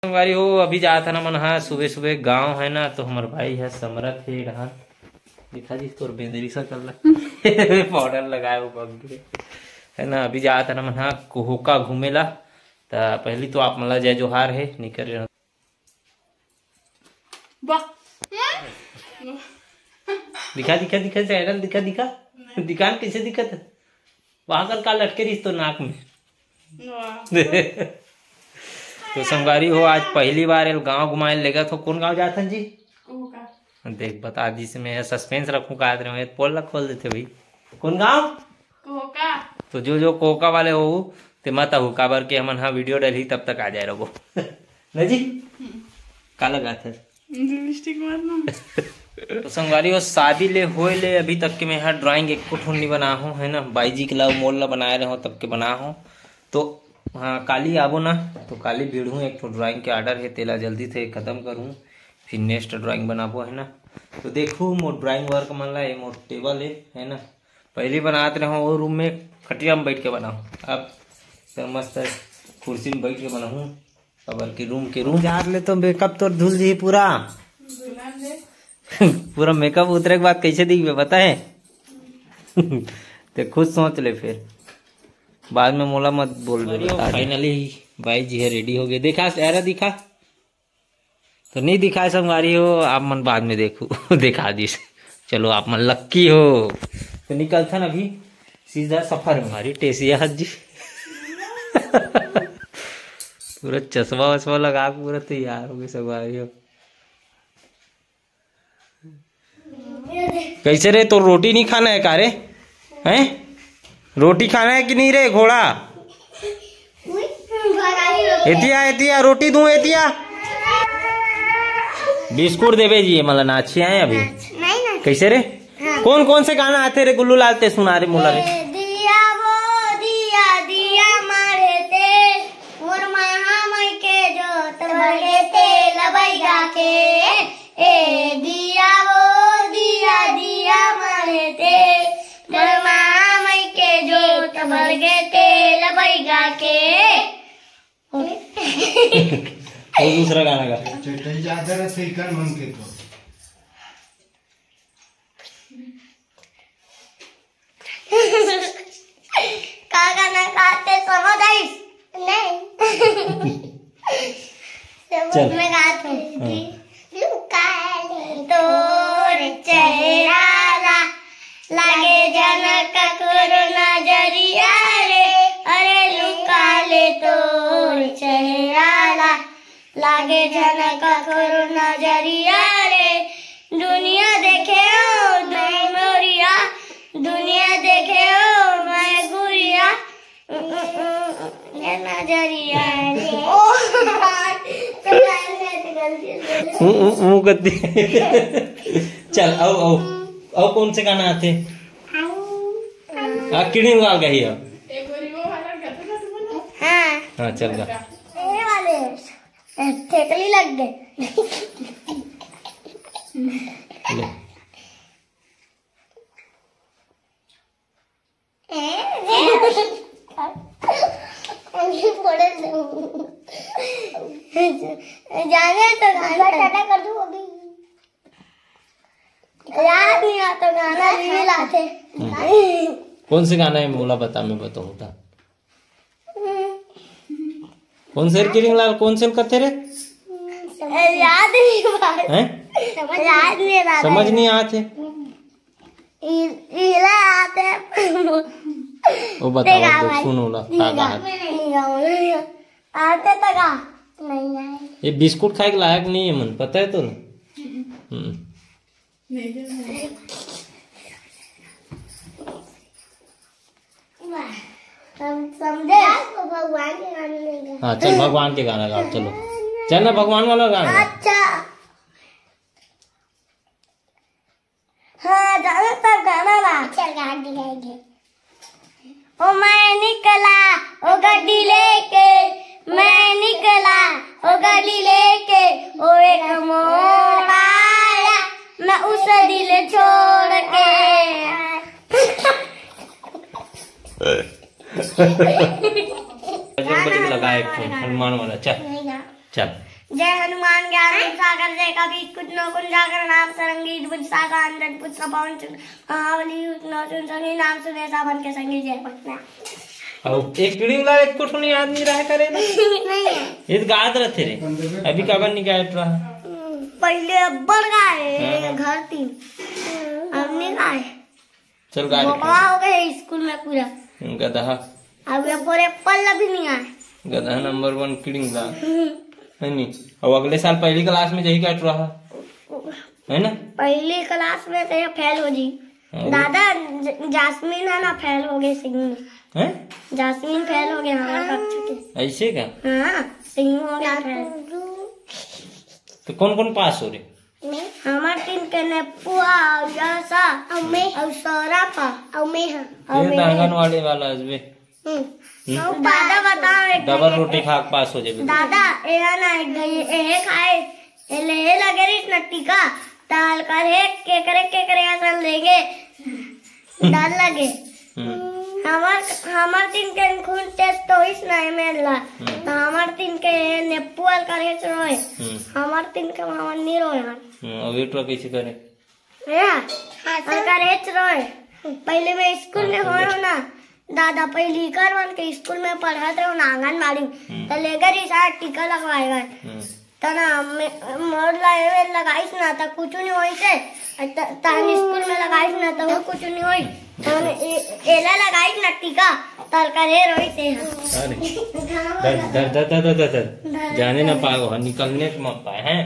संगवारी हो अभी जात है ना मन हाँ सुबह सुबह गांव है ना तो हमारे भाई है समरथ है रहा दिखा जी तोर बेंदरी सा कर पाउडर लगाए वो बग है ना अभी जात है ना मन हाँ कोहोका घूमेला तो पहली तो आप मला जय जोहार है निकल दिखा दिखा दिखा चैनल दिखा दिखा दिखा कैसे दिखत है वहां कर का लटके रही तो नाक में तो संगवारी हो आज पहली बार गांव घुमाए लेगा तो कौन गांव जाता जी देख बता दी से मैं सस्पेंस रखूं का पोल खोल देते भाई कौन गांव कोका तो जो कोका वाले हो ते मत हो काबर के हमन हाँ वीडियो डाली तब तक आ जाए रहो न जी का लगा था तो संगवारी हो शादी ले हो ले अभी तक के मैं यहाँ ड्राइंग एक कुछ नहीं बना हूँ है ना बाई जी के ला मोल ला बनाए रहो तब के बना हूँ तो हाँ काली आबो ना तो काली भीड़ एक तो ड्राइंग के ऑर्डर है तेला जल्दी से खत्म करूँ फिर नेक्स्ट ड्राइंग बनाबो है ना तो देखो मोर ड्राइंग वर्क मन ला मोर टेबल है ना पहले बनाते रहो वो रूम में खटिया में बैठ के बनाऊँ अब तो मस्त कुर्सी में बैठ के बनाऊँ कबर के रूम जार ले तो मेकअप तो धुल जी पूरा पूरा मेकअप उतरे के बाद कैसे दिख पता है तो खुद सोच ले फिर बाद में मोला मत बोल दे फाइनली भाई जी है रेडी हो गए देखा चेहरा दिखा तो नहीं दिखाए संगवारी हो आप मन बाद में देखो दिखा दी चलो आप मन लक्की हो तो निकलता ना अभी सीधा सफर हमारी टेसिया हज जी पूरा चश्मा वश्मा लगा पूरा तैयार हो गए संगवारी हो कैसे रे तो रोटी नहीं खाना है कारे हैं रोटी खाना है कि नहीं रे घोड़ा एतिया एतिया रोटी दूं एतिया बिस्कुट देवे जी मतलब नाची आए अभी नहीं। कैसे रे कौन कौन से गाना आते रे गुल्लू लालते सुना रे मोला रे दिया वो दिया दिया मारे ते मोर महामई के जोत भरे ते लबैया के ए दिया वो दिया दिया मारे ते मोर महामई के जोत भरे ते लबैया के और दूसरा गाना गा चटई ज्यादा रहे कर मन के तो का गाना गाते समझ आई नहीं समझ में गाते लुकाले तोर चेहरा लागे जनक करो नजरिया रे अरे लुकाले तोर चेहरा लागे जनक करो नजरिया रे दुनिया देखे ओ मोरिया दुनिया देखे ओ मैं गुड़िया नजरिया रे मुँह करती चल आओ कौन से गाना आते किड़ी गाल गई है हाँ चल गा ठेकली लग गए जाने तो गाना टाटा कर दूं अभी याद नहीं आता गाना रील आते कौन से गाना है मोला बता मैं बताऊँ था कौन से किरिंग लाल कौन से करते रे याद नहीं हैं याद नहीं आता समझ नहीं आते इला आते वो बताओ तो सुनो ला आते तो गा नहीं आए ये बिस्कुट खाए के लायक नहीं है मन पता है तो ना समझे भगवान के गाने नहीं गा हाँ चल भगवान के गाना गाओ चलो चल ना भगवान वाला गाना अच्छा हाँ जाना तब गाना ला चल गा दिखाएंगे ओ मैं निकला ओ गड्डी लेके मैं निकला ओ गड्डी लेके ओ एक मोड़ आया मैं उस दिल छोड़ के लगाए हनुमान वाला चल चल। जय हनुमान ज्ञान सागर जय कबीर कुछ नो कुछ जाकर नाम सरंगी बुझ सागा अंदर पुत्र पवन चुन महाबली नो चुन संगी नाम सुने सावन के संगी जय पटना। अब एक पीढ़ी ला एक कुछ आदमी रह करे नहीं ये गात रहते रे अभी काबर नहीं गायत रहा पहले अब्बड़ गाए घर तीन अब नहीं गाए। चल गाय हो गए स्कूल में पूरा गधा अब ये पूरे पल्ला भी नहीं आए। गधा नंबर 1 किडिंग ला है नी। अब अगले साल पहली क्लास में यही काट रहा है ना। पहली क्लास में तो ये फेल हो जी दादा जास्मीन है ना फेल हो गए सिंह में हैं जास्मीन फेल हो गया हमारे कक्षा के। ऐसे क्या? हाँ सिंह हो गया फेल। तो कौन कौन पास हो रहे? हमारे टीम के नेपुआ और जैसा और सौरभ और मेहा ये आंगनवाड़ी वाला हसबे दादा बताओ डबल रोटी खा के पास हो जाए दादा ये खाए ले लगे रिस नट्टी का डाल कर के करे असल देंगे डाल लगे हमार तीन के खून टेस्ट तो इस नहीं मिलला हमार तीन के नेपुअल करे रोए हमार तीन के मामा नहीं रोए अब वेट कैसे करे करे रोए। पहले मैं स्कूल में हो ना दादा पहली कर वन के स्कूल में पढ़ाते हो ना आंगनबाड़ी तो लेकर ही सारा टीका लगवाएगा तना मोर लगाइस ना तो कुछ नहीं होई से तान स्कूल में लगाइस ना तो वो कुछ नहीं होई तान एला लगाइस ना टीका तल करे रोई से अरे दर जाने ना पाओ निकलने मत पाए हैं।